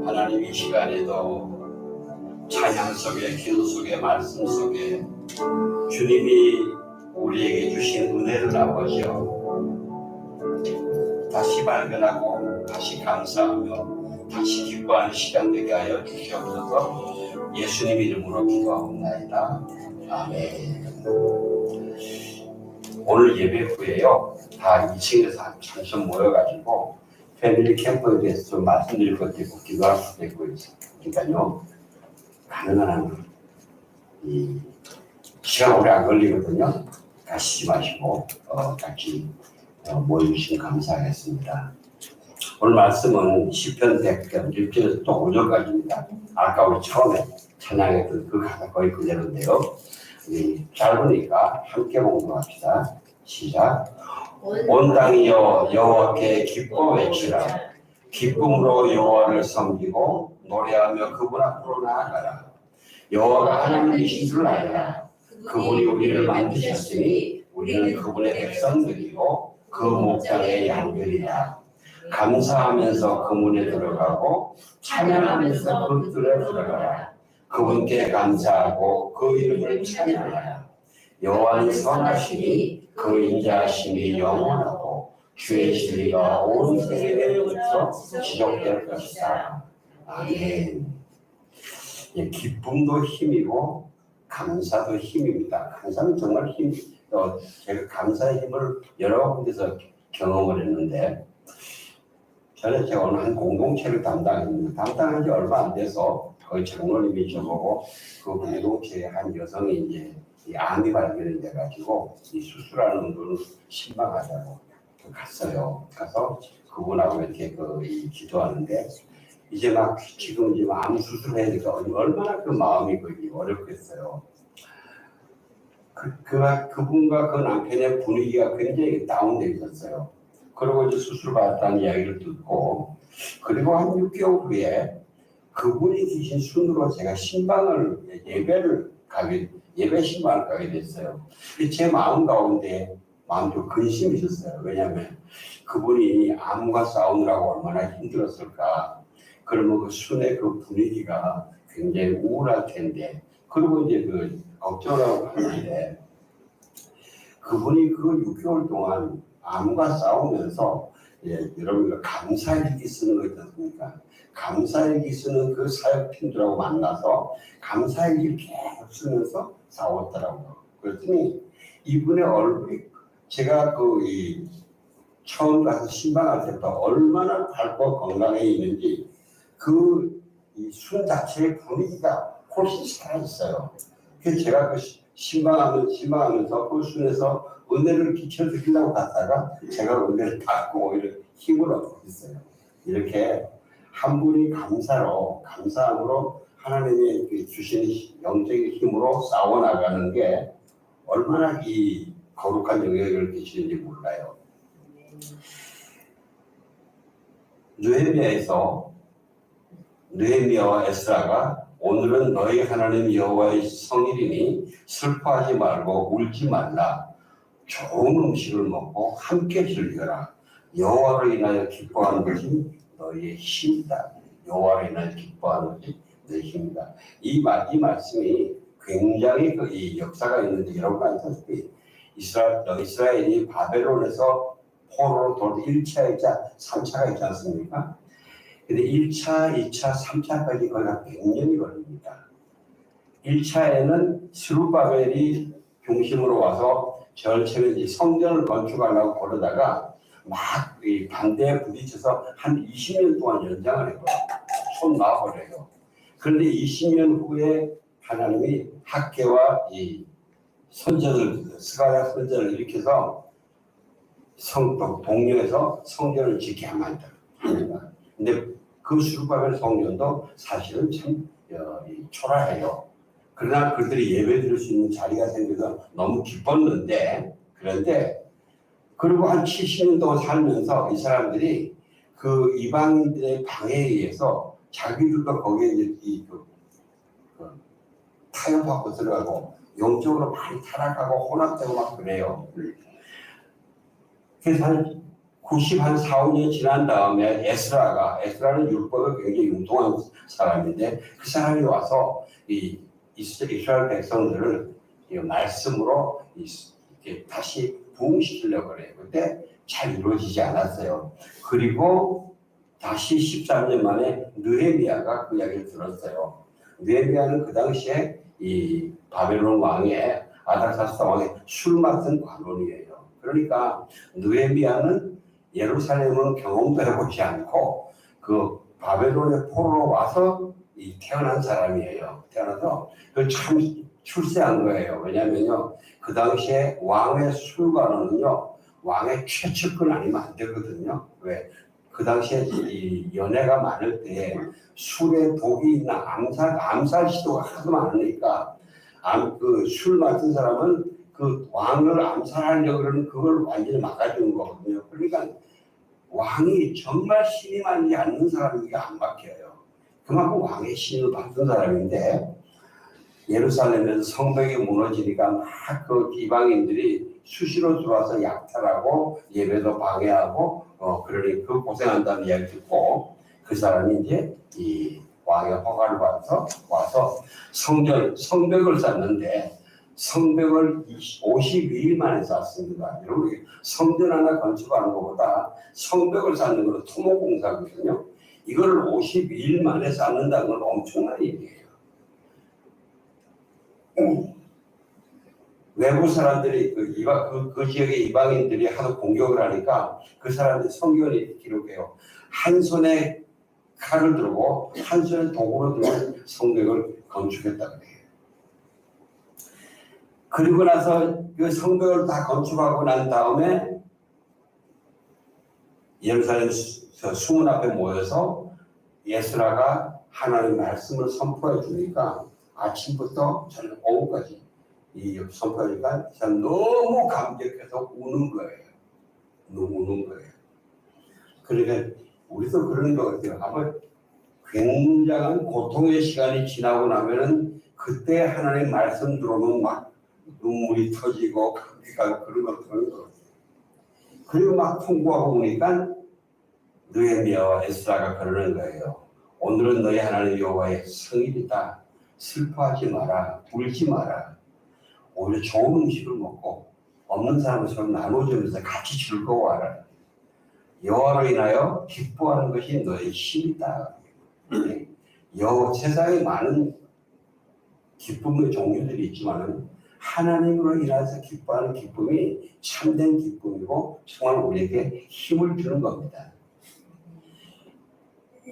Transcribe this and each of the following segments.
하나님 이 시간에도 찬양 속에, 기도 속에, 말씀 속에 주님이 우리에게 주신 은혜를 아버지요, 다시 발견하고 다시 감사하며 다시 기뻐하는 시간 되게 하여 주시옵소서. 예수님 이름으로 기도하옵나이다. 아멘. 오늘 예배 후에요, 다 2층에서 잠깐 모여가지고 패밀리 캠프에 대해서 좀 말씀드릴 것도 있고 기도할 수도 있고 그러니까요, 가능한 한 이 시간 오래 안 걸리거든요. 가시지 마시고 같이 모여주시면 감사하겠습니다. 오늘 말씀은 시편 100편 1절에서 또 5절까지입니다. 아까 우리 처음에 찬양했던 그 가사 거의 그대로인데요. 짧으니까 함께 공부합시다. 시작. 온 땅이여 여호와께 기뻐 외치라. 기쁨으로 여호와를 섬기고 노래하며 그분 앞으로 나아가라. 여호와가 하나님이신 줄 알라. 그분이 우리를 만드셨으니 우리는 그분의 백성들이고 그 목장의 양들이라. 감사하면서 그 문에 들어가고 찬양하면서 그 뜰에 들어가라. 그분께 감사하고 그 이름을 찬양하라. 여호와는 선하시니 그 인자하심이 영원하고 주의 진리가 온 세계에서 지속될 것이다. 아멘. 기쁨도 힘이고 감사도 힘입니다. 감사는 정말 힘. 제가 감사의 힘을 여러 군데서 경험을 했는데, 전에 제가 오늘 한 공동체를 담당했는데 담당한 지 얼마 안 돼서 거의 장로님이 저보고 그 공동체에 한 여성이 이제 이 암이 발견이 돼가지고 이 수술하는 걸 신방하자고 갔어요. 가서 그분하고 이렇게 이 기도하는데, 이제 막 지금 암 수술해야 되니까 얼마나 그 마음이 어렵겠어요. 그분과 그 남편의 분위기가 굉장히 다운돼 있었어요. 그리고 이제 수술 받았다는 이야기를 듣고, 그리고 한 6개월 후에 그분이 계신 순으로 제가 신방을 예배 신방을 가게 됐어요. 제 마음 가운데 마음도 근심이 있었어요. 왜냐하면 그분이 암과 싸우느라고 얼마나 힘들었을까. 그러면 그 순의 그 분위기가 굉장히 우울할 텐데, 그리고 이제 걱정을 하고 갔는데, 그분이 그 6개월 동안 암과 싸우면서, 여러분들 감사일기 쓰는 거 있지 않습니까? 감사일기 쓰는 그 사역팀들하고 만나서 감사일기를 계속 쓰면서 싸웠더라고요. 그랬더니 이분의 얼굴이, 제가 처음 가서 신방할 때부터 얼마나 밝고 건강해 있는지 이 순 자체의 분위기가 훨씬 살아있어요. 그래서 제가 신방하면서 그 순에서 은혜를 끼쳐드리려고 갔다가 제가 은혜를 받고 오히려 힘을 얻고 있어요. 이렇게 한 분이 감사함으로 하나님이 주신 영적인 힘으로 싸워나가는 게 얼마나 이 거룩한 영향을 끼치는지 몰라요. 느헤미야와 에스라가 오늘은 너희 하나님 여호와의 성일이니 슬퍼하지 말고 울지 말라. 좋은 음식을 먹고 함께 즐겨라. 여호와로 인하여 기뻐하는 것이 너희의 힘이다. 여호와로 인하여 기뻐하는 것이 너희의 힘이다. 이 말씀이 굉장히 이 역사가 있는데, 여러분 아시다시피 이스라엘이 바벨론에서 포로로 돌 1차, 2차, 3차가 있지 않습니까? 근데 1차, 2차, 3차까지 거의 한 100년이 걸립니다. 1차에는 스룹바벨이 중심으로 와서 전체는 성전을 건축하려고 그러다가 막 이 반대에 부딪혀서 한 20년 동안 연장을 해요. 손 놔버려요. 그런데 20년 후에 하나님이 학개와 이 스가랴 선전을 일으켜서 동료에서 성전을 짓게 합니다. 근데 그 스룹바벨 성전도 사실은 참 초라해요. 그러나 그들이 예배 드릴 수 있는 자리가 생겨서 너무 기뻤는데, 그리고 한 70년 동안 살면서 이 사람들이 그 이방인들의 방해에 의해서 자기들도 거기에 이제 타협하고 들어가고 영적으로 많이 타락하고 혼합되고 막 그래요. 그래서 한 한 4, 5년 지난 다음에 에스라는 율법에 굉장히 융통한 사람인데 그 사람이 와서 이 이스라엘 백성들을 이 말씀으로 이렇게 다시 부흥시키려고 그래요. 근데 잘 이루어지지 않았어요. 그리고 다시 13년 만에 느헤미야가 그 이야기를 들었어요. 느헤미야는 그 당시에 이 바벨론 왕의 아닥사스다 왕의 술 맡은 관원이에요. 그러니까 느헤미야는 예루살렘은 경험도 해보지 않고 그 바벨론의 포로로 와서 태어난 사람이에요. 태어나서 그 참 출세한 거예요. 왜냐면요, 그 당시에 왕의 술관원은요, 왕의 최측근 아니면 안 되거든요. 왜? 그 당시에 이 연애가 많을 때 술에 독이 있나 암살 시도가 하도 많으니까 그 술 맡은 사람은 그 왕을 암살하려고 그러는 그걸 완전히 막아주는 거거든요. 그러니까 왕이 정말 신이 많지 않는 사람에게 안 막혀요. 그만큼 왕의 신을 받은 사람인데 예루살렘에서 성벽이 무너지니까 막 그 이방인들이 수시로 들어와서 약탈하고 예배도 방해하고 그러니 그 고생한다는 이야기 듣고 그 사람이 이제 이 왕의 허가를 받아서 와서 성벽을 쌓는데 성벽을 52일 만에 쌓습니다. 여러분 성전 하나 건축하는 것보다 성벽을 쌓는 것은 토목공사거든요. 이거를 52일 만에 쌓는다는 건 엄청난 일이에요. 외부 사람들이 그 지역의 이방인들이 하도 공격을 하니까 그 사람들이 성경을 기록해요. 한 손에 칼을 들고 한 손에 도구를 들고 성벽을 건축했다 그래요. 그리고 나서 그 성벽을 다 건축하고 난 다음에 예루살렘 수문 앞에 모여서 에스라가 하나님의 말씀을 선포해 주니까 아침부터 저녁 오후까지 이 선포하니까 너무 감격해서 우는 거예요. 너무 우는 거예요. 그러니까 우리도 그런 것 같아요. 아마 굉장한 고통의 시간이 지나고 나면은 그때 하나님 말씀 들어오면 막 눈물이 터지고 감기가 그런 것 같아요. 그리고 막 통보하고 보니까 느헤미야와 에스라가 그러는 거예요. 오늘은 너희 하나님 여호와의 성일이다. 슬퍼하지 마라. 울지 마라. 오히려 좋은 음식을 먹고 없는 사람을 서로 나눠주면서 같이 즐거워하라. 여호와로 인하여 기뻐하는 것이 너의 힘이다. 세상에 많은 기쁨의 종류들이 있지만 하나님으로 인해서 기뻐하는 기쁨이 참된 기쁨이고 정말 우리에게 힘을 주는 겁니다.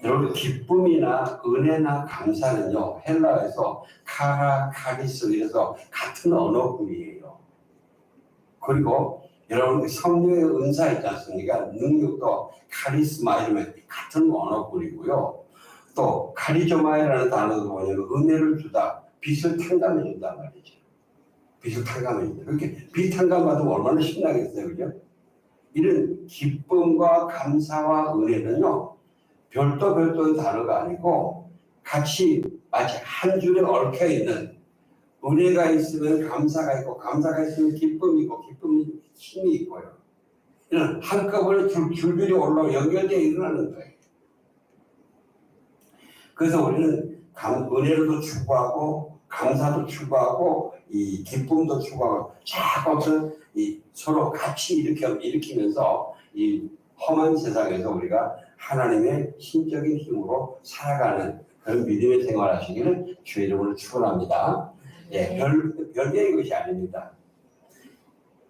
여러분 기쁨이나 은혜나 감사는요 헬라어에서 카리스 이래서 같은 언어군이에요. 그리고 여러분 성령의 은사 있지 않습니까? 능력도 카리스마 이러면 같은 언어군이고요. 또 카리조마이라는 단어도 뭐냐면 은혜를 주다, 빛을 탕감해 준단 말이죠. 빛을 탕감해 준다. 이렇게 빛 탕감받으면 얼마나 신나겠어요, 그죠? 이런 기쁨과 감사와 은혜는요. 별도의 단어가 아니고 같이 마치 한 줄에 얽혀 있는 은혜가 있으면 감사가 있고 감사가 있으면 기쁨이 있고 기쁨이 힘이 있고요. 이런 한꺼번에 줄줄이 올라오고 연결되어 일어나는 거예요. 그래서 우리는 은혜도 추구하고 감사도 추구하고 이 기쁨도 추구하고 자꾸 서로 같이 일으키면서 이 험한 세상에서 우리가 하나님의 신적인 힘으로 살아가는 그런 믿음의 생활하시기를 주의 이름으로 축원합니다. 예, 별개의 것이 아닙니다.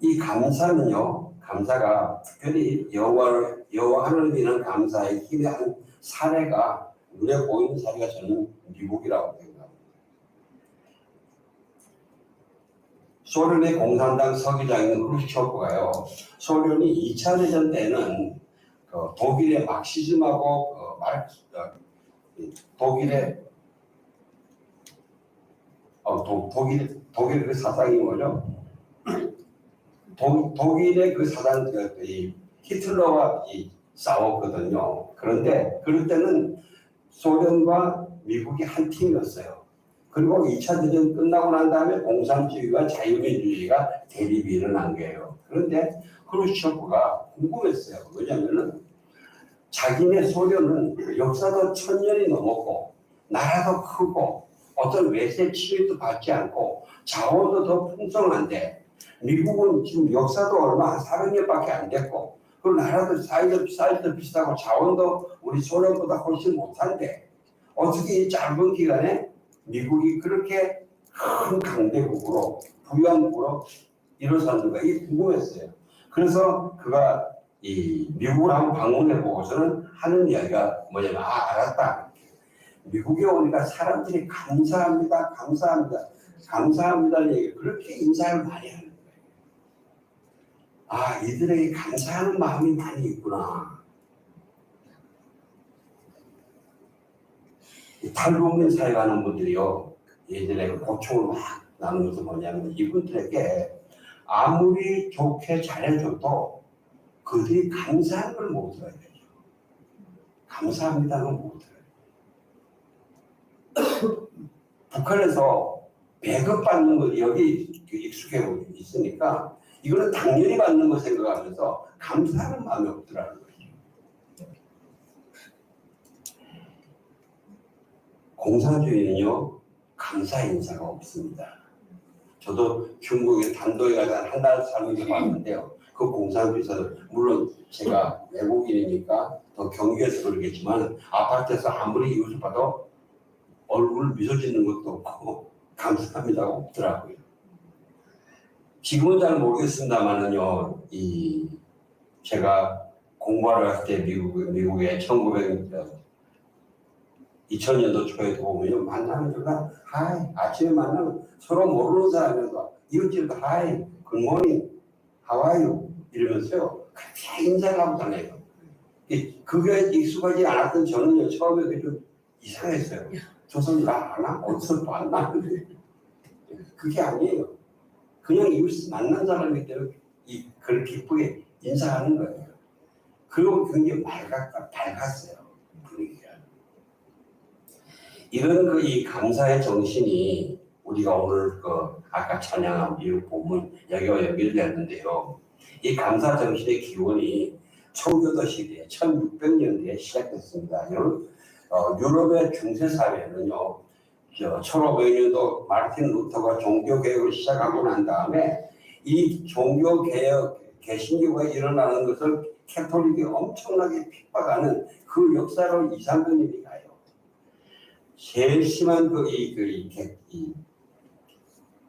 이 감사가 특별히 여호와 하나님이라는 감사의 힘의 한 사례가 눈에 보이는 사례가 저는 미국이라고 생각합니다. 소련의 공산당 서기장인 크루스초프가요. 소련이 2차 대전 때는 독일의 막시즘하고 독일의 그 사상이 뭐죠? 독일의 그 사상 히틀러와 싸웠거든요. 그런데 그럴 때는 소련과 미국이 한 팀이었어요. 그리고 2차 대전 끝나고 난 다음에 공산주의와 자유민주주의가 대립이 일어난 거예요. 그런데 크루시초프가 궁금했어요. 왜냐면은 자기네 소련은 역사도 1000년이 넘었고 나라도 크고 어떤 외세 침입도 받지 않고 자원도 더 풍성한데 미국은 지금 역사도 얼마 한 400년밖에 안 됐고 그리고 나라도 사이즈도 비싸고 자원도 우리 소련보다 훨씬 못한데 어떻게 이 짧은 기간에 미국이 그렇게 큰 강대국으로 부유한국으로 일어섰는가 이게 궁금했어요. 그래서 그가 이 미국을 한번 방문해 보고서는 하는 이야기가 뭐냐면 알았다. 미국에 오니까 사람들이 감사합니다, 감사합니다, 감사합니다는 얘기 그렇게 인사를 많이 하는 거예요. 이들에게 감사하는 마음이 많이 있구나. 탈북민 사회하는 분들이요 예전에 고충을 막 나누면서 뭐냐면 이분들에게 아무리 좋게 잘해줘도 그들이 감사한 걸 못 들어야 되죠. 감사합니다는 못 들어요. 북한에서 배급받는 거 여기 익숙해 있으니까 이거는 당연히 받는 거 생각하면서 감사하는 마음이 없더라는 거죠. 공산주의는요 감사 인사가 없습니다. 저도 중국에 단도에 가서 한 달 살면서 봤는데요. 그 공산주의사들 물론 제가 외국인이니까 더 경계해서 그러겠지만 아파트에서 아무리 이웃을 봐도 얼굴 미소 짓는 것도 없고 감사합니다가 없더라고요. 지금은 잘 모르겠습니다만은요. 제가 공부하러 갔을 때 미국에 2000년도 초에 보면요. 만나는 순간 아침에 만나면 서로 모르는 사람이라서 이웃집도 굿모닝, 하와이유 이러면서요. 그렇게 인사를 하고 다녀요. 그게 익숙하지 않았던 저는요. 처음에 그게 좀 이상했어요. 저 사람 나 아나? 어디서 또 안 나는데. 그게 아니에요. 그냥 이웃 만난 사람이기 때문에 그걸 기쁘게 인사하는 거예요. 그리고 굉장히 밝았어요. 분위기가. 이런 이 감사의 정신이 우리가 오늘 아까 찬양한 미국 본문 여기와 연결되는데요. 이 감사 정신의 기원이 청교도 시대에 1600년대에 시작됐습니다. 유럽의 중세 사회는요, 1500년도 마르틴 루터가 종교개혁을 시작하고 난 다음에 이 종교개혁, 개신교가 일어나는 것을 캐톨릭이 엄청나게 핍박하는 그 역사로 2, 300년이 가요. 제일 심한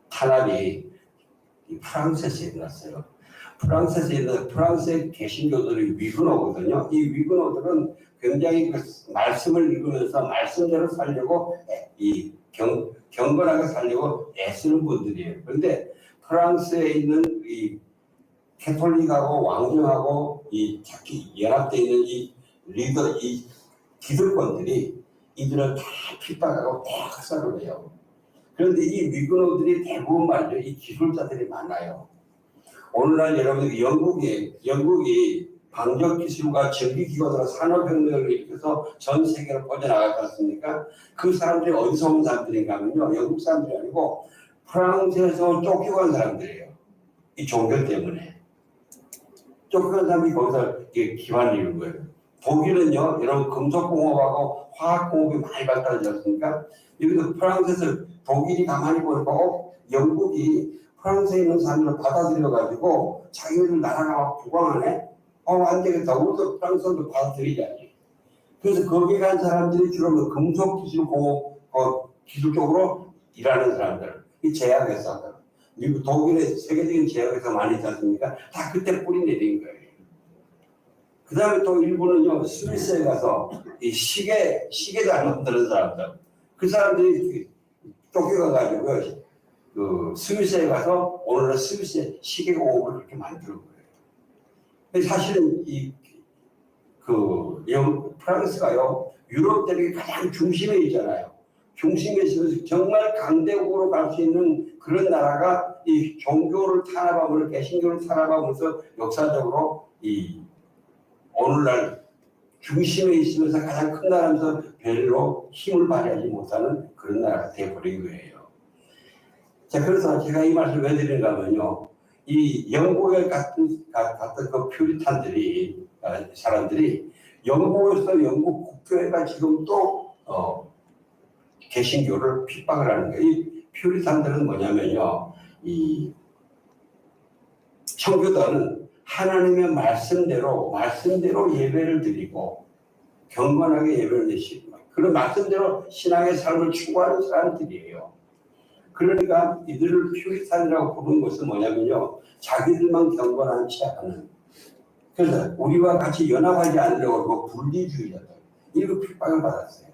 탄압이 프랑스에서 일어났어요. 프랑스에서 일어나서 프랑스의 개신교들이 위그노거든요. 이 위그노들은 굉장히 말씀을 읽으면서 말씀대로 살려고 경건하게 살려고 애쓰는 분들이에요. 그런데 프랑스에 있는 이 캐톨릭하고 왕정하고 특히 연합되어 있는 이 기득권들이 이들을 다 핍박하고 다 학살을 해요. 그런데 이 위그노들이 대부분 말이죠. 이 기술자들이 많아요. 오늘날 여러분들 영국이 방적기술과 전기기관으로 산업혁명을 일으켜서 전 세계로 퍼져나갔지 않습니까? 그 사람들이 어디서 온 사람들인가 하면요. 영국 사람들이 아니고 프랑스에서 쫓겨간 사람들이에요. 이 종교 때문에. 쫓겨간 사람이 거기서 기반을 이룬 거예요. 독일은요, 여러분 금속공업하고 화학공업이 많이 발달하지 않습니까? 여기서 프랑스에서 독일이 가만히 보고 영국이 프랑스에 있는 사람들을 받아들여가지고 자기들 나라가 부강하네? 안 되겠다. 우리도 프랑스도 받아들이자니. 그래서 거기 간 사람들이 주로 금속기술공업, 기술 쪽으로 일하는 사람들, 이 제약회사들. 미국, 독일의 세계적인 제약회사 많이 있지 않습니까? 다 그때 뿌리 내린 거예요. 그 다음에 또 일부는요, 스위스에 가서 이 시계 잘 만드는 사람들. 그 사람들이 쫓겨가가지고, 스위스에 가서 오늘날 스위스의 시계공업을 그렇게 만드는 거예요. 사실은 프랑스가요, 유럽 대륙의 가장 중심에 있잖아요. 중심에 있어서 정말 강대국으로 갈 수 있는 그런 나라가 이 종교를 탄압하면서 개신교를 탄압하면서 역사적으로 오늘날 중심에 있으면서 가장 큰 나라면서 별로 힘을 발휘하지 못하는 그런 나라가 되어버린 거예요. 자, 그래서 제가 이 말씀을 왜 드리는가 하면요. 이 영국에 갔던 그 퓨리탄들이, 사람들이 영국에서 영국 국교회가 지금 또, 개신교를 핍박을 하는 거예요. 이 퓨리탄들은 뭐냐면요. 이 청교도는 하나님의 말씀대로 예배를 드리고 경건하게 예배를 드리고 그런 말씀대로 신앙의 삶을 추구하는 사람들이에요. 그러니까 이들을 퓨리탄이라고 부르는 것은 뭐냐면요. 자기들만 경건하지 않은. 그래서 우리와 같이 연합하지 않으려고 분리주의자들. 이거 핍박을 받았어요.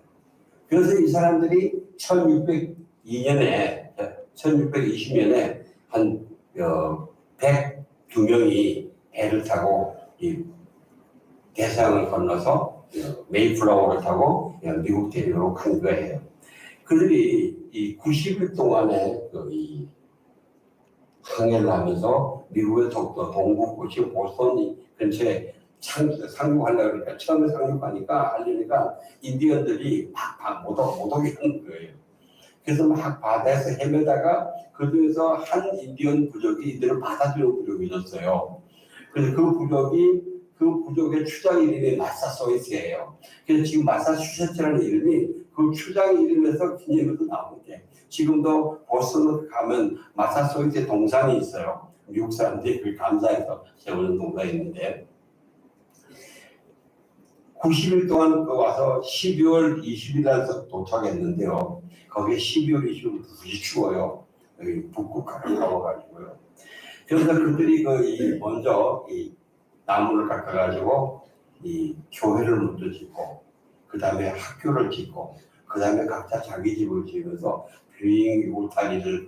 그래서 이 사람들이 1620년에 한 102명이 배를 타고 이 대서양을 건너서 메이플라워를 타고 미국 대륙으로 간 거예요. 그들이 이 90일 동안에 이 항해를 하면서 미국의 동북부 지금 보스턴 근처에 상륙하려고 그러니까 처음에 상륙하니까 하려니까 인디언들이 막 못 오게 하는 거예요. 그래서 막 바다에서 헤매다가 그 중에서 한 인디언 부족이 이들을 받아주는 부족이 있었어요. 그래서 그 부족의 추장 이름이 마사소이스예요. 그래서 지금 마사추세츠라는 이름이 그 추장 이름에서 기념으로 나오는 게 지금도 보스턴 가면 마사소이스의 동상이 있어요. 미국 사람들이 그 감사해서 세우는 동상이 있는데 90일 동안 와서 12월 20일 날 도착했는데요. 거기에 12월 20일부터 무지 추워요. 여기 북극 가까워가지고요. 그래서 그들이 먼저 이 나무를 깎아가지고 이 교회를 먼저 짓고 그 다음에 학교를 짓고 그 다음에 각자 자기 집을 지으면서 뷰잉 울타리를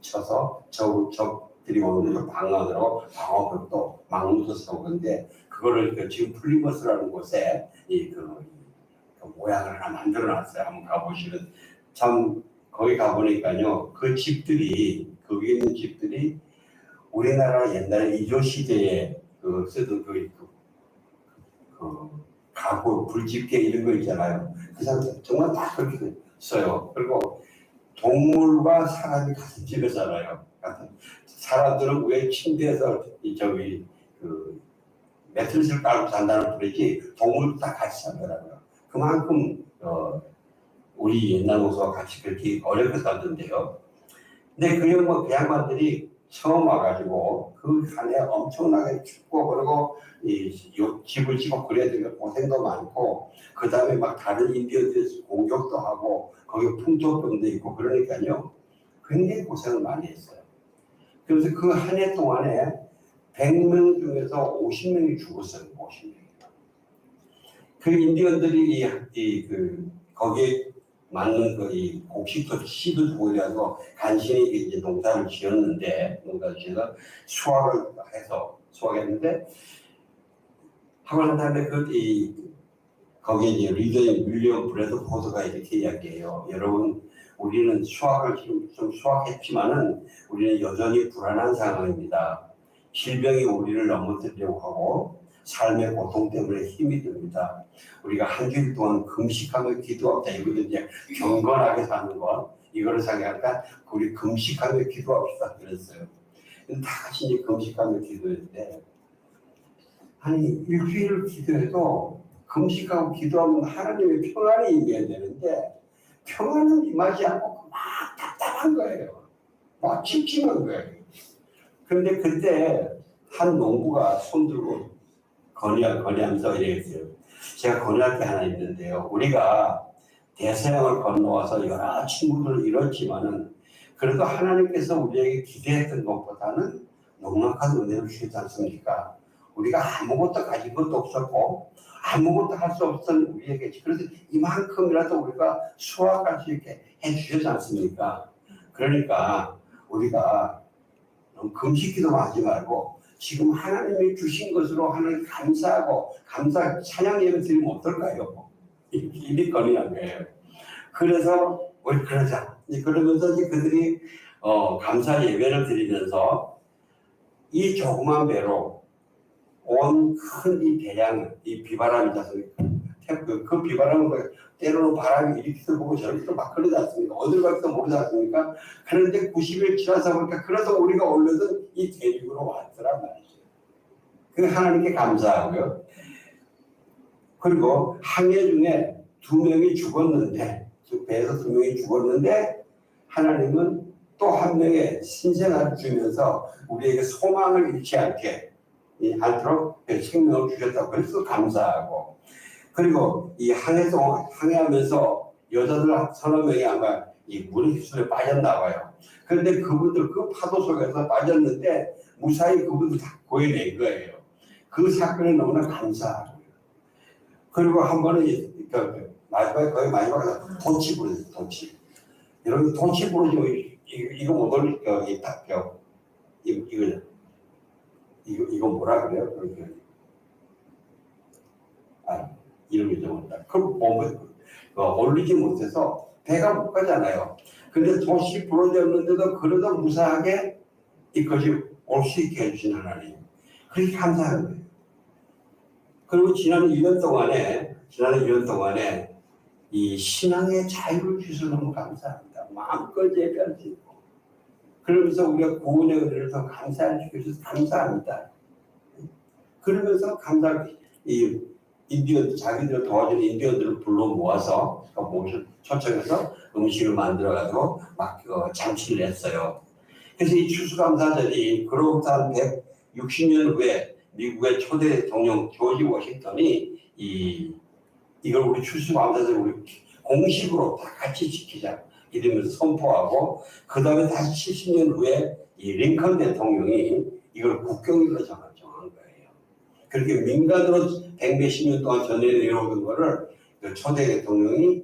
쳐서 적들이 오는 방안으로 방어벽도 막무서 세우는데 그거를 지금 플리머스라는 곳에 그 모양을 하나 만들어놨어요. 한번 가보시면 참 거기 가보니까요 그 집들이 거기 있는 집들이 우리나라 옛날에 이조 시대에 쓰던 가구 불집게 이런 거 있잖아요. 그 사람들 정말 다 그렇게 써요. 그리고 동물과 사람이 같은 집에 살아요. 사람들은 왜 침대에서 매트리스를 깔고 잔다는 소리지 동물도 다 같이 살더라고요. 그만큼 우리 옛날 모습과 같이 그렇게 어렵게 살던데요. 근데 그 양반들이 처음 와가지고 그 산에 엄청나게 춥고 그리고 집을 짓고 그래야 되니까 고생도 많고 그 다음에 막 다른 인디언들이 공격도 하고 거기 풍토병도 있고 그러니까요 굉장히 고생을 많이 했어요. 그래서 그 한 해 동안에 100명 중에서 50명이 죽었어요. 50명이. 그 인디언들이 거기에 맞는 이 곡식도 씨도 주고 이래서 간신히 이제 농사를 지었는데 수확했는데 하고 난 다음에 거기에 이제 리더인 윌리엄 브래드포드가 이렇게 이야기해요. 여러분 우리는 수확을 지금 좀 수확했지만은 우리는 여전히 불안한 상황입니다. 질병이 우리를 넘어뜨리려고 하고 삶의 고통 때문에 힘이 듭니다. 우리가 한 주일 동안 금식하며 기도하자. 이거는 이제 경건하게 사는 것. 이거를 생각하니까 우리 금식하며 기도합시다. 그랬어요. 다 같이 이제 금식하며 기도했는데 아니 일주일을 기도해도 금식하고 기도하면 하나님의 평안이 임해야 되는데 평안은 임하지 않고 막 답답한 거예요. 막 찝찝한 거예요. 그런데 그때 한 농부가 손들고 건의하면서 이랬어요. 제가 건의할 게 하나 있는데요. 우리가 대서양을 건너와서 여러 친구들을 잃었지만은 그래도 하나님께서 우리에게 기대했던 것보다는 넉넉한 은혜를 주시지 않습니까? 우리가 아무것도 가진 것도 없었고 아무것도 할 수 없던 우리에게 그래서 이만큼이라도 우리가 수확할 수 있게 해주셨지 않습니까? 그러니까 우리가 금식기도만 하지 말고 지금 하나님이 주신 것으로 하나님 감사하고 찬양 예배 드리면 어떨까요? 이리 건의한 거예요. 그래서 우리 그러자. 그러면서 이제 그들이 감사 예배를 드리면서 이 조그만 배로 온 큰 이 배양, 이 비바람이 자서 그 비바람은 때로는 바람이 이렇게도 보고 저렇게도 막 그러지 않습니까? 어딜 갈지도 모르지 않습니까? 그런데 90일 지나서 보니까 그래서 우리가 올려둔 이 대륙으로 왔더란 말이죠. 그 하나님께 감사하고요. 그리고 항해 중에 2명이 죽었는데, 배에서 2명이 죽었는데 하나님은 또 한 명의 신생아를 주면서 우리에게 소망을 잃지 않도록 생명을 주셨다고 그래서 감사하고, 그리고 이 항해하면서 여자들 서너 명이 아마 이 물의 휩쓸에 빠졌나 봐요. 그런데 그분들 그 파도 속에서 빠졌는데 무사히 그분들 다 구해낸 거예요. 그 사건에 너무나 감사하고요. 그리고 한 번은 마지막에 거의 마지막에 돈치 부르죠. 돈치. 여러분 돈치 부르죠. 이거 못 올릴 거 이거 뭐라 그래요? 이름이 잊어버렸다. 그걸 보면 올리지 못해서 배가 못 가잖아요. 근데 도시 부러졌는데도 그래도 무사하게 이것이 올 수 있게 해주신 하나님. 그렇게 감사한 거예요. 그리고 지난 2년 동안에 이 신앙의 자유를 주셔서 너무 감사합니다. 마음껏 예배할 수 있고. 그러면서 우리가 구원의 은혜를 더 감사할 수 있어서 감사합니다. 그러면서 자기들 도와주는 인디언들을 불러 모아서 초청해서 음식을 만들어가지고 막 잔치를 했어요. 그래서 이 추수감사절이 그로부터 한 160년 후에 미국의 초대 대통령 조지 워싱턴이 이걸 우리 추수감사절 우리 공식으로 다 같이 지키자 이러면서 선포하고, 그 다음에 다시 70년 후에 이 링컨 대통령이 이걸 국경일로 정한 거예요. 그렇게 민간으로 100몇십 년 동안 전해내려오던 거를 초대 대통령이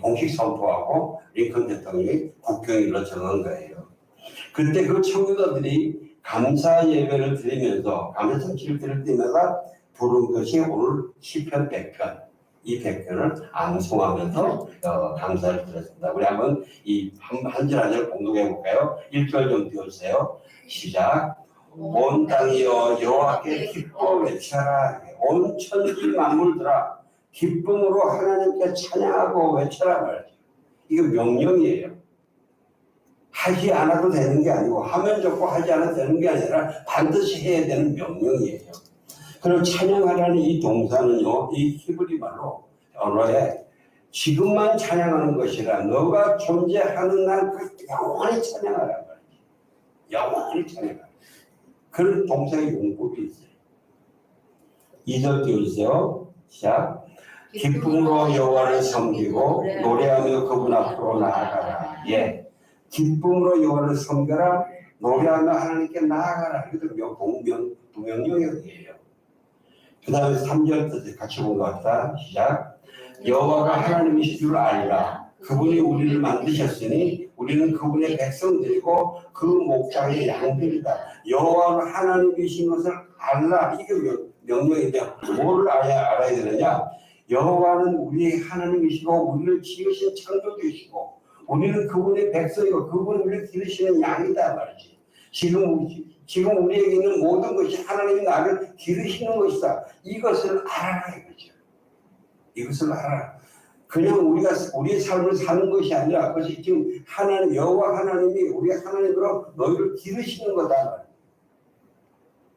공식 선포하고 링컨 대통령이 국경일로 정한 거예요. 그때 그 청교도들이 감사 예배를 드리면서 감사 성취를 드릴 때마다 부른 것이 오늘 시편 100편. 이 100편을 암송하면서 감사를 드렸습니다. 우리 한번 한 절 한 절 공동해 볼까요? 1절 좀 띄워주세요. 시작. 온 땅이여 여호와께 기뻐 외쳐라. 온 천지 만물들아 기쁨으로 하나님께 찬양하고 외쳐라 말이죠. 이거 명령이에요. 하지 않아도 되는 게 아니고 하면 좋고 하지 않아도 되는 게 아니라 반드시 해야 되는 명령이에요. 그리고 찬양하라는 이 동사는요, 이 히브리 말로 언어에 지금만 찬양하는 것이라 너가 존재하는 날 그 영원히 찬양하라 말이지. 영원히 찬양하라. 그런 동사의 용법이 있어요. 2절 띄워주세요. 시작. 기쁨으로 여호와를 섬기고 노래하며 그분 앞으로 나아가라. 예. 기쁨으로 여호와를 섬겨라. 노래하며 하나님께 나아가라. 이것도 명령이에요. 그 다음에 3절 같이 본 것 같다. 시작. 여호와가 하나님이신 줄 알라. 그분이 우리를 만드셨으니 우리는 그분의 백성들이고 그 목장의 양들이다. 여호와는 하나님이신 것을 알라. 이게 명령인데 뭐를 알아야 되느냐. 여호와는 우리의 하나님이시고 우리를 지으신 창조주이시고 우리는 그분의 백성이고 그분은 우리를 기르시는 양이다 말이지. 지금 우리에게 있는 모든 것이 하나님이 나를 기르시는 것이다. 이것을 알아라 이거죠. 이것을 알아라. 그냥 우리의 삶을 사는 것이 아니라 그것이 지금 하나님, 여호와 하나님이 우리 하나님으로 너희를 기르시는 거다.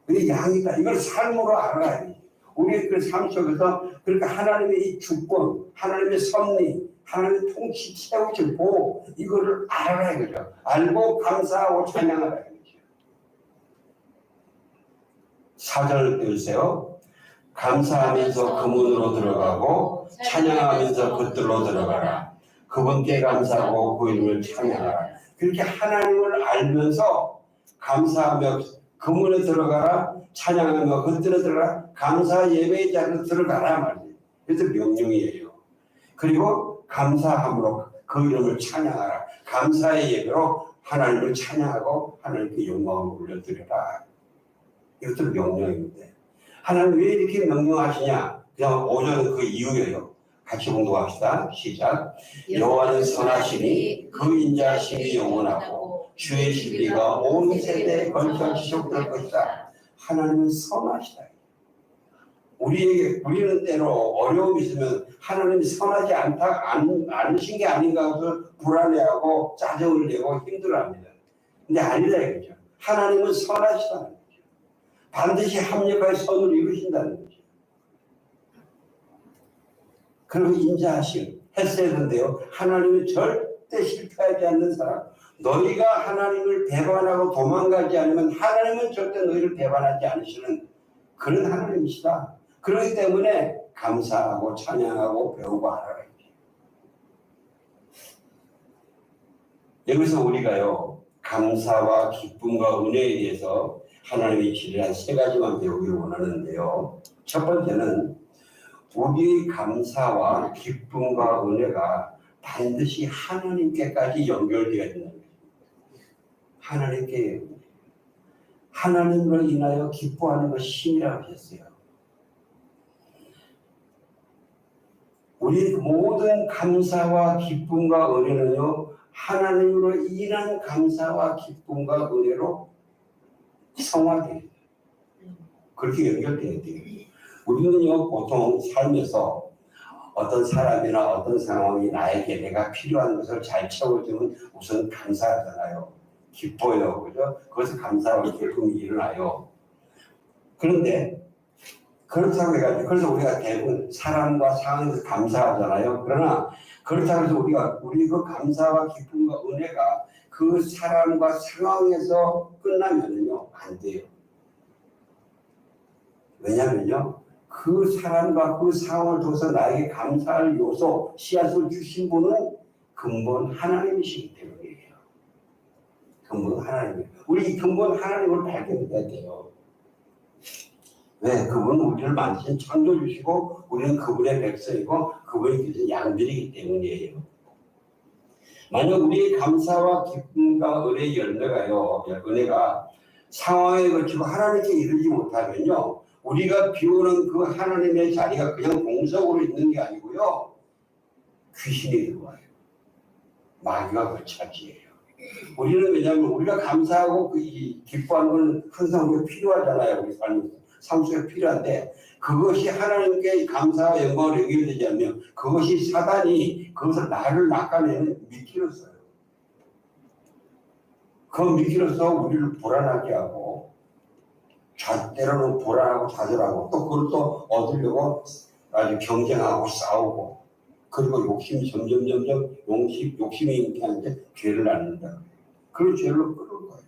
그게 양이다. 이걸 삶으로 알아야 돼. 우리의 그 삶 속에서 그러니까 하나님의 이 주권, 하나님의 섭리, 하나님의 통치, 채우실 보호 이거를 알아라 이거죠. 알고 감사하고 찬양하라 이거죠. 4절 띄우세요. 감사하면서 그 문으로 들어가고 찬양하면서 그 뜰로 들어가라. 그분께 감사하고 그 이름을 찬양하라. 그렇게 하나님을 알면서 감사하며 그 문에 들어가라. 찬양하며 그 뜰에 들어가라. 감사 예배의 자리로 들어가라 말이에요. 그래서 명령이에요. 그리고 감사함으로 그 이름을 찬양하라. 감사의 예배로 하나님을 찬양하고 하나님께 영광을 올려드려라. 이것도 명령인데 하나님 왜 이렇게 명령하시냐? 그냥 5절은 그 이유예요. 같이 공부합시다. 시작. 여호와는 선하시니 그 인자하심이 영원하고 주의 진리가 온 세대에 걸쳐 지속될 것이다. 하나님은 선하시다. 우리는 때로 어려움이 있으면 하나님이 선하지 않으신 게 아닌가 해서 불안해하고 짜증을 내고 힘들어합니다. 근데 아니다 이거죠. 하나님은 선하시다는 거죠. 반드시 합력하여 선을 이루신다는 거죠. 그리고 인자하심 했어야 되는데요. 하나님은 절대 실패하지 않는 사람. 너희가 하나님을 배반하고 도망가지 않으면 하나님은 절대 너희를 배반하지 않으시는 그런 하나님이시다. 그렇기 때문에 감사하고 찬양하고 배우고 하라는 거죠. 여기서 우리가요. 감사와 기쁨과 은혜에 대해서 하나님이 지리한 세 가지만 배우기를 원하는데요. 첫 번째는 우리의 감사와 기쁨과 은혜가 반드시 하나님께까지 연결되어야 된다는 거예요. 하나님께 하나님으로 인하여 기뻐하는 것이 힘이라고 하셨어요. 우리 모든 감사와 기쁨과 은혜는요. 하나님으로 인한 감사와 기쁨과 은혜로 성화돼요. 그렇게 연결돼야 돼요. 우리는요 보통 삶에서 어떤 사람이나 어떤 상황이 나에게 내가 필요한 것을 잘 채워주면 우선 감사하잖아요. 기뻐요. 그죠? 그것을 감사하고 기쁨이 일어나요. 그런데 그렇다고 해가지고 그래서 우리가 대부분 사람과 상황에서 감사하잖아요. 그러나 그렇다고 해서 우리 그 감사와 기쁨과 은혜가 그 사람과 상황에서 끝나면요 안 돼요. 왜냐면요 그 사람과 그 상황을 둬서 나에게 감사할 요소 씨앗을 주신 분은 근본 하나님이시기 때문이에요. 근본 하나님. 우리 근본 하나님을 발견해야 돼요. 왜? 그분은 우리를 만드신 창조주시고 우리는 그분의 백성이고 그분이 계신 양들이기 때문이에요. 만약 우리의 감사와 기쁨과 은혜의 은혜가 상황에 거치고 하나님께 이르지 못하면요. 우리가 비우는 그 하나님의 자리가 그냥 공석으로 있는 게 아니고요. 귀신이 들어와요. 마귀가 그 차지해요. 우리는 왜냐하면 우리가 감사하고 기뻐하는 건 항상 우리가 필요하잖아요. 우리 삶 속에 필요한데 그것이 하나님께 감사와 영광을 연결되지 않으면 그것이 사단이 그것을 나를 낚아내는 미끼로써요. 그 미끼로써 우리를 불안하게 하고 때로는 불안하고 좌절하고 또 그걸 또 얻으려고 아주 경쟁하고 싸우고 그리고 욕심이 점점 욕심이 인기하는데 죄를 낳는다. 그런 죄로 끌을 거예요.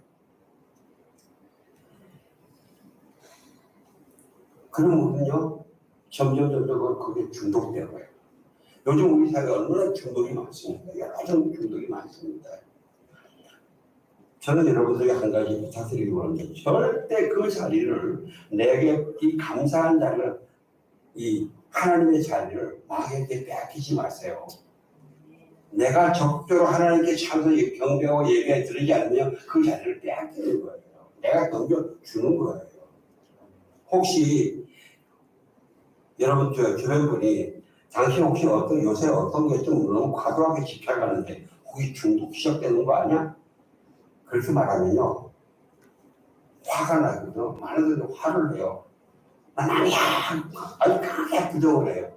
그럼 우리는요 점점 그게 중독되는 거예요. 요즘 우리 사회에 얼마나 중독이 많습니다. 여러 가지 중독이 많습니다. 저는 여러분들에게 한 가지 부탁드리기 원합니다. 절대 그 자리를 내게 이 감사한 자리를 이 하나님의 자리를 마귀에게 빼앗기지 마세요. 내가 적극적으로 하나님께 참서 경배하고 예배에 드리지 않으면 그 자리를 빼앗기는 거예요. 내가 던져주는 거예요. 혹시 여러분 주변 분이 당신 혹시 요새 어떤 게 좀 너무 과도하게 집착하는데 혹시 중독 시작되는 거 아니야? 그렇게 말하면요 화가 나거든. 많은 분들이 화를 내요. 난 아니야 아주 강하게 부정을 해요.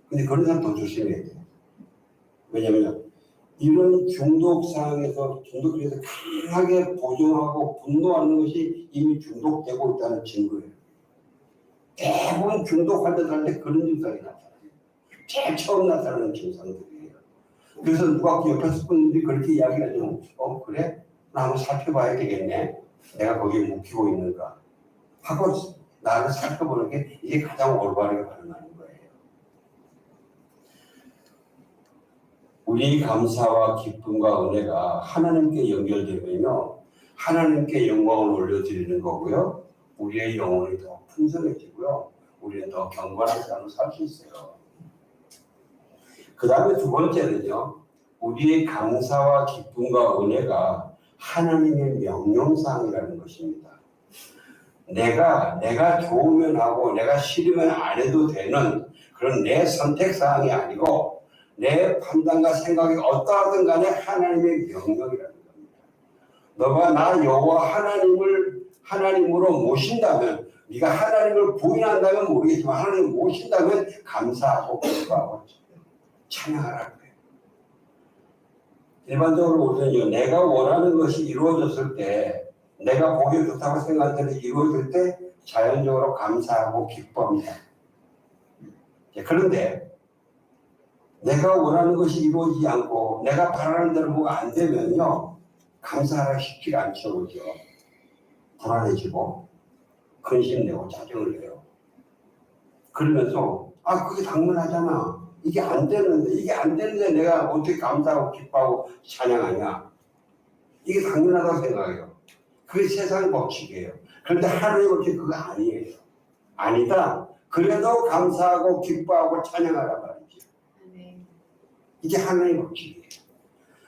근데 그런 사람 더 조심해야 돼요. 왜냐면 이런 중독 상황에서 중독에서 강하게 보정하고 분노하는 것이 이미 중독되고 있다는 증거예요. 대부분 중독 환자들한테 그런 증상이 나타나요. 제일 처음 나타나는 증상들이에요. 그래서 누가 옆에서 분들이 그렇게 이야기를 하죠. 그래? 나 한번 살펴봐야 되겠네. 내가 거기에 묵히고 있는가 하고 나를 살펴보는 게 이게 가장 올바르게 반응하는 거예요. 우리 감사와 기쁨과 은혜가 하나님께 연결되면요. 하나님께 영광을 올려드리는 거고요. 우리의 영혼이 더 풍성해지고요. 우리는 더 경건한 삶을 살 수 있어요. 그 다음에 두 번째는요. 우리의 감사와 기쁨과 은혜가 하나님의 명령사항이라는 것입니다. 내가 좋으면 하고 내가 싫으면 안 해도 되는 그런 내 선택사항이 아니고 내 판단과 생각이 어떠하든 간에 하나님의 명령이라는 겁니다. 너가 나 여호와 하나님으로 모신다면 네가 하나님을 부인한다면 모르겠지만 하나님을 모신다면 감사하고 기뻐하고 찬양하라고 해요. 일반적으로 우리는요, 내가 원하는 것이 이루어졌을 때, 내가 보기 좋다고 생각할 때 이루어질 때 자연적으로 감사하고 기뻐합니다. 그런데 내가 원하는 것이 이루어지지 않고 내가 바라는 대로 뭐가 안 되면요, 감사하기가 쉽지가 않죠. 그죠? 불안해지고 근심내고 짜증을 내요. 그러면서 그게 당연하잖아. 이게 안 되는데 내가 어떻게 감사하고 기뻐하고 찬양하냐. 이게 당연하다고 생각해요. 그게 세상 법칙이에요. 그런데 하나님의 법칙 그거 아니에요. 아니다. 그래도 감사하고 기뻐하고 찬양하란 말이죠. 이게 하나님의 법칙이에요.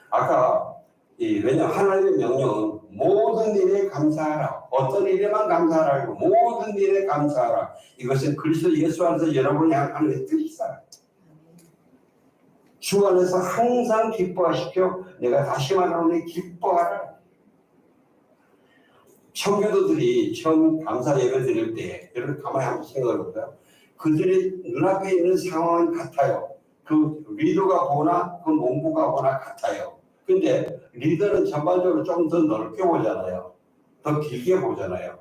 아까 왜냐하면 하나님의 명령은 모든 일에 감사하라. 어떤 일에만 감사하라. 모든 일에 감사하라. 이것은 그리스도 예수 안에서 여러분이 하나님의 뜻이다. 주 안에서 항상 기뻐하십시오. 내가 다시 말하노니 기뻐하라. 청교도들이 처음 감사 예배 드릴 때 여러분 가만히 한번 생각해 볼까요? 그들이 눈앞에 있는 상황은 같아요. 그 리더가 보나 그 농부가 보나 같아요. 근데 리더는 전반적으로 좀 더 넓게 보잖아요. 더 길게 보잖아요.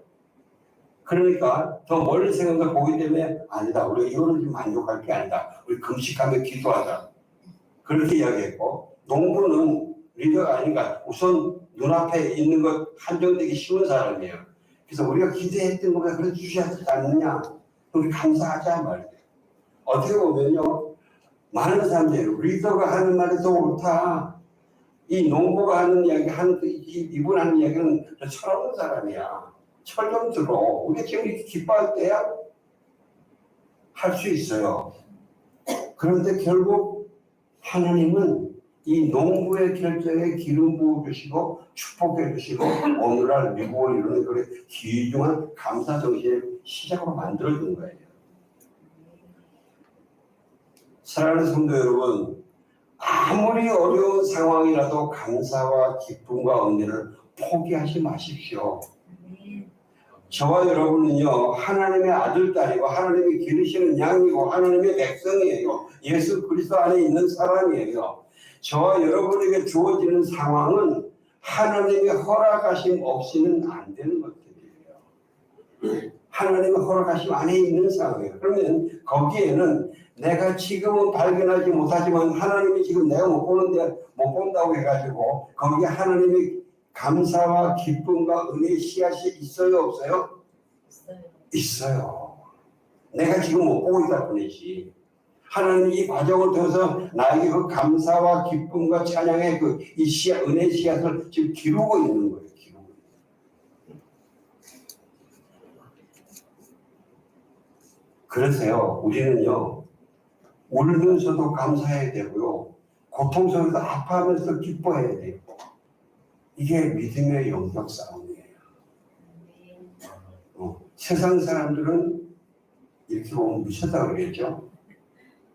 그러니까 더 멀리 생각해서 보기 때문에 아니다. 우리가 이거는 좀 만족할 게 아니다. 우리 금식하며 기도하자. 그렇게 이야기했고, 농부는 리더가 아닌가. 우선 눈앞에 있는 것 한정되기 쉬운 사람이에요. 그래서 우리가 기대했던 것보다 그래 주시지 않느냐. 우리 감사하자 말이에요. 어떻게 보면요, 많은 사람들이 리더가 하는 말이 더 옳다. 이 농부가 하는 이야기, 이분 하는 이야기는 철없는 사람이야. 철 좀 들어. 우리가 지금 이렇게 기뻐할 때야 할 수 있어요. 그런데 결국 하나님은 이 농부의 결정에 기름 부어주시고 축복해 주시고 오늘날 미국을 이루는 그런 귀중한 감사 정신을 시작으로 만들어준 거예요. 사랑하는 성도 여러분, 아무리 어려운 상황이라도 감사와 기쁨과 은혜를 포기하지 마십시오. 저와 여러분은요, 하나님의 아들, 딸이고 하나님이 기르시는 양이고 하나님의 백성이에요. 예수 그리스도 안에 있는 사람이에요. 저와 여러분에게 주어지는 상황은 하나님의 허락하심 없이는 안 되는 것들이에요. 하나님의 허락하심 안에 있는 상황이에요. 그러면 거기에는 내가 지금은 발견하지 못하지만 하나님이 지금 내가 못 본다고 해가지고 거기에 하나님의 감사와 기쁨과 은혜의 씨앗이 있어요, 없어요? 있어요. 내가 지금 못 보고 있다 뿐이지. 하나님이 이 과정을 통해서 나에게 그 감사와 기쁨과 찬양의 이 씨앗, 은혜의 씨앗을 지금 기르고 있는 거예요. 기르고 있는 거예요. 그래서요, 우리는요, 울면서도 감사해야 되고요, 고통 속에서 아파하면서 기뻐해야 돼요. 이게 믿음의 영적 싸움이에요. 세상 사람들은 이렇게 보면 미쳤다고 그러겠죠?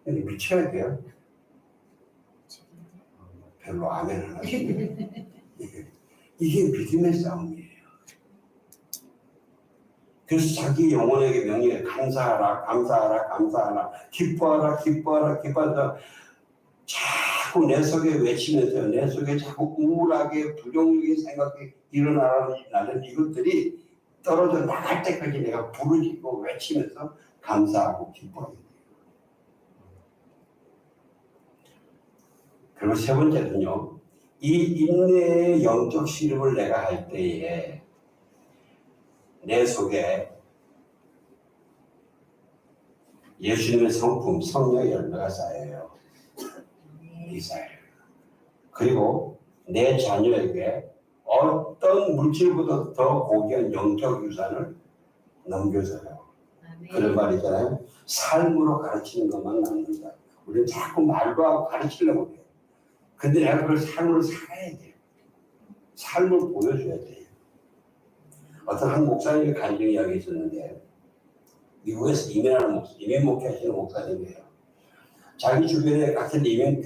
근데 미쳐야 돼요. 별로 아멘 안 하시네. 이게 믿음의 싸움이에요. 그래서 자기 영혼에게 명령해 감사하라, 감사하라, 감사하라, 기뻐하라, 기뻐하라, 기뻐하라. 자꾸 내 속에 외치면서 내 속에 자꾸 우울하게 부정적인 생각이 일어나는 이것들이 떨어져 나갈 때까지 내가 부르짖고 외치면서 감사하고 기뻐해야 돼요. 그리고 세 번째는요, 이 인내의 영적 씨름을 내가 할 때에 내 속에 예수님의 성품, 성령의 열매가 쌓여요. 이사예요. 그리고 내 자녀에게 어떤 물질보다 더 고귀한 영적 유산을 넘겨줘요. 그런 말 있잖아요. 삶으로 가르치는 것만 남는다. 우리는 자꾸 말로 하고 가르치려고 해요. 근데 내가 그걸 삶으로 살아야 돼요. 삶을 보여줘야 돼요. 어떤 한 목사님이 간증 이야기 있었는데, 미국에서 이민 목회하시는 목사님이에요. 자기 주변에 같은 이민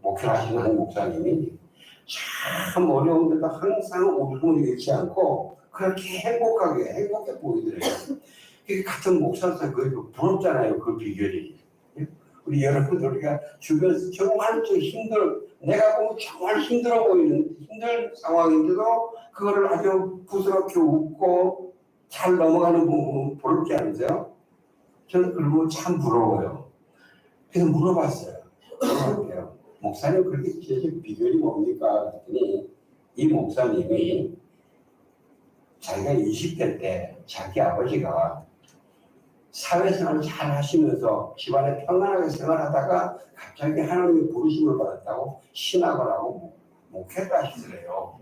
목회를 하시는 한 목사님이 참 어려운데도 항상 웃음을 잃지 않고 그렇게 행복해 보이더래요. 이게 같은 목사로서 그 부럽잖아요. 그 비결이. 우리 여러분들 우리가 주변에서 정말 좀 내가 보면 정말 힘든 상황인데도 그거를 아주 부드럽게 웃고 잘 넘어가는 부분 부럽지 않으세요? 저는 그런 거 참 부러워요. 그래서 물어봤어요. 물어볼게요. 목사님 그렇게 계신 비결이 뭡니까? 그랬더니 이 목사님이 자기가 20대 때 자기 아버지가 사회생활을 잘 하시면서 집안에 평안하게 생활하다가 갑자기 하나님의 부르심을 받았다고 신학을 하고 목회를 하시더래요.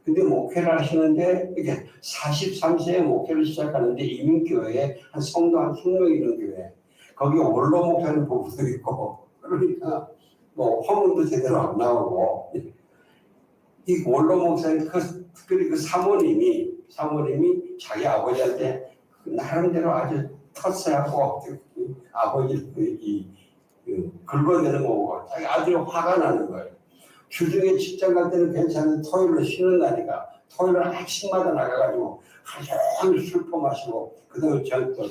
근데 목회를 하시는데 이게 43세에 목회를 시작하는데 이민교회에 한 성도 한 20명 있는 교회 거기 원로 목사님 부부도 있고 그러니까 뭐 화문도 제대로 안 나오고 이 원로 목사님 특별히 그 사모님이 자기 아버지한테 나름대로 아주 터세하고 아버지를 긁어내는 거고 자기 아주 화가 나는 거예요. 주중에 직장 갈 때는 괜찮은데 토요일로 쉬는 날이니까 토요일은 아침마다 나가가지고 하루 종일 술 퍼마시고 그다음에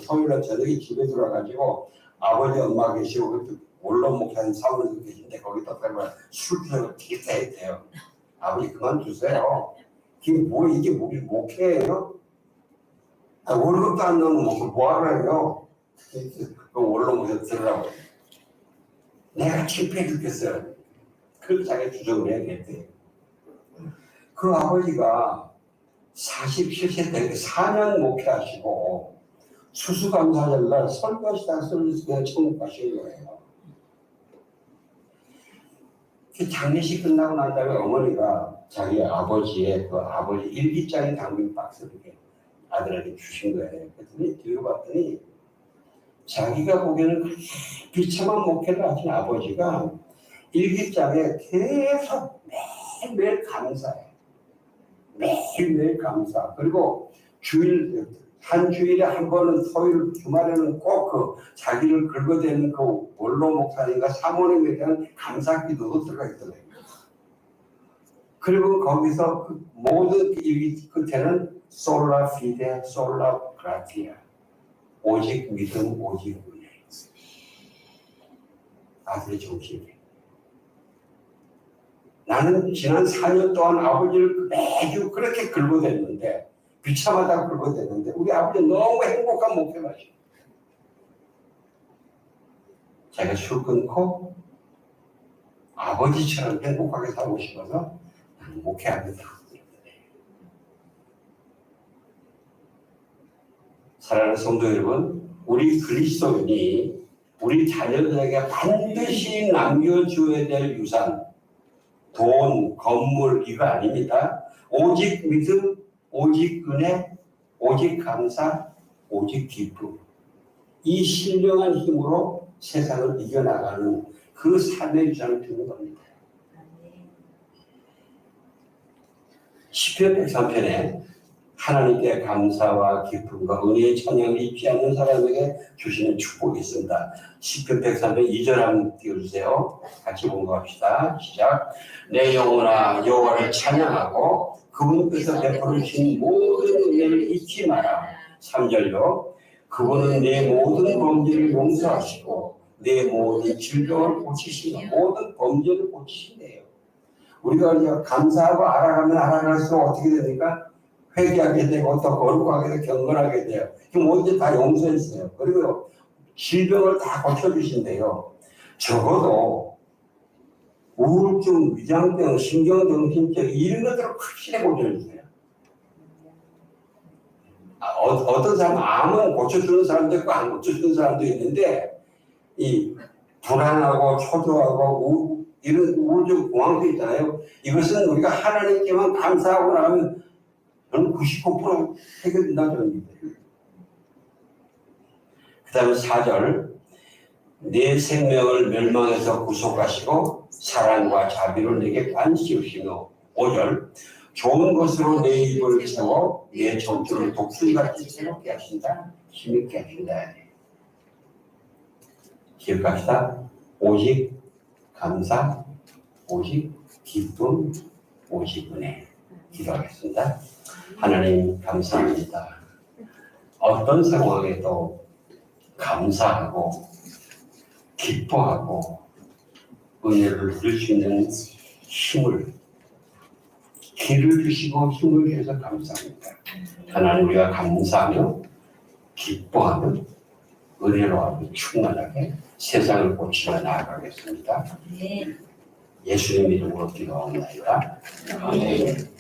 토요일날 저녁에 집에 들어와가지고 아버지 엄마 계시고 원로 목사님 사모님도 계신데 거기다 술 피우고 기타했대요. 아버지 그만두세요. 이게 목회예요? 월급도 안 나오는 목회 뭐하러 해요? 그 원로 목사 들으라고. 내가 창피해 죽겠어요. 그걸 자기가 주장을 해야겠대. 그 아버지가 47세 때 4년 목회하시고 수수감사절날 설교하시다가 그냥 천국 가신 거예요. 장례식 끝나고 난 다음에 어머니가 자기 아버지의 그 아버지 일기장인 당근 박스를 이렇게 아들에게 주신 거예요. 그랬더니 뒤로 봤더니 자기가 보기에는 그렇게 비참한 목회를 하신 아버지가 일기장에 계속 매일매일 감사해. 매일매일 감사. 그리고 한 주일에 한 번은 토요일 주말에는 꼭 그 자기를 긁어대는 그 원로 목사님과 사모님에 대한 감사 기도도 들어가 있더라고요. 그리고 거기서 그 모든 일기 끝에는 솔라 피데 솔라 그라티아. 오직 믿음, 오직 은혜. 아들의 정신이. 나는 지난 4년 동안 아버지를 매주 그렇게 긁어댔는데 비참하다고 긁어댔는데 우리 아버지 너무 행복한 목회를 하시고 자기가 술 끊고 아버지처럼 행복하게 살고 싶어서 나는 목회합니다. 사랑하는 성도 여러분, 우리 그리스도인이 우리 자녀들에게 반드시 남겨줘야 될 유산 돈, 건물 이거 아닙니다. 오직 믿음, 오직 은혜, 오직 감사, 오직 기쁨. 이 신령한 힘으로 세상을 이겨나가는 그 삶의 유산을 주는 겁니다. 시편 103편에 하나님께 감사와 기쁨과 은혜의 찬양을 잊지 않는 사람에게 주시는 축복이 있습니다. 시편 103편 2절 한번 띄워주세요. 같이 공부합시다. 시작. 내 영혼아 여호와를 찬양하고 그분께서 베풀으신 모든 은혜를 잊지 마라. 3절로 그분은 내 모든 범죄를 용서하시고 내 모든 질병을 고치시고 모든 범죄를 고치신대요. 우리가 이제 감사하고 알아갈수록 어떻게 됩니까? 회개하게 되고 또 거룩하게 되고 경건하게 돼요. 지금 모든 다 용서했어요. 그리고 질병을 다 고쳐주신대요. 적어도 우울증, 위장병, 신경정신증 이런 것들을 확실히 고쳐주세요. 어떤 사람은 암은 고쳐주는 사람도 있고 안 고쳐주는 사람도 있는데 이 불안하고 초조하고 이런 우울증 공황도 있잖아요. 이것은 우리가 하나님께만 감사하고 나면 99% 해결된다고 합니다. 그 다음에 4절 내 생명을 멸망에서 구속하시고 사랑과 자비를 내게 관시우시며 5절 좋은 것으로 내 입을 채워 내 전투를 독수리같이 새롭게 하신다. 힘있게 하신다. 기억합시다. 오직 감사, 오직 기쁨, 오직 은혜. 기도하겠습니다. 하나님 감사합니다. 어떤 상황에도 감사하고 기뻐하고 은혜를 누릴 수 있는 힘을, 길을 주시고 힘을 주셔서 감사합니다. 하나님, 우리가 감사하며 기뻐하며 은혜로 하고 충만하게 세상을 고치며 나아가겠습니다. 예수님 이름으로 기도하옵나이다. 아멘.